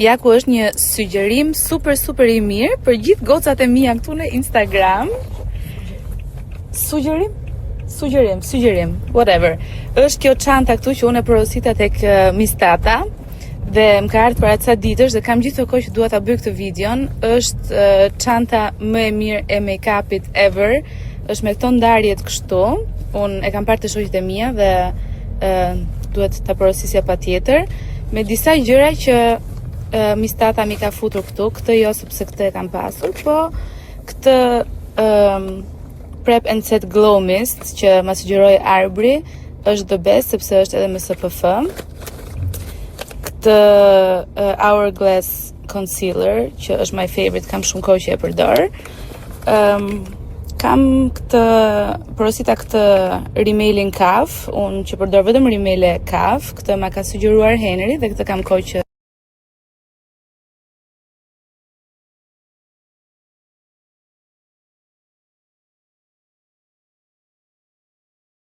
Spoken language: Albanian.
Ja ku është një sugjerim super i mirë për gjithë gocat e mia këtu në Instagram. Sugjerim, whatever. Është kjo çanta këtu që unë e porosita tek Mistata dhe më ka ardhur para ca ditësh dhe kam gjithë kohë që dua ta bëj këtë videon. Është çanta më e mirë e make-upit ever. Është me këto ndarjet kështu. Unë e kam parë të shoqjet e mia dhe duhet ta porosisja patjetër. Me disa gjëra që Mistata mi ka futur këtu, këtë jo sepse këtë e kam pasur, po këtë Prep and Set Glow Mist që ma sugjeroi Arbri është the best sepse është edhe me SPF. Këtë Hourglass Concealer që është my favorite, kam shumë kohë që e përdor. Kam këtë porosita këtë Rimmel Caf, unë që përdor vetëm Rimmel Caf, këtë ma ka sugjeruar Henry dhe këtë kam kohë që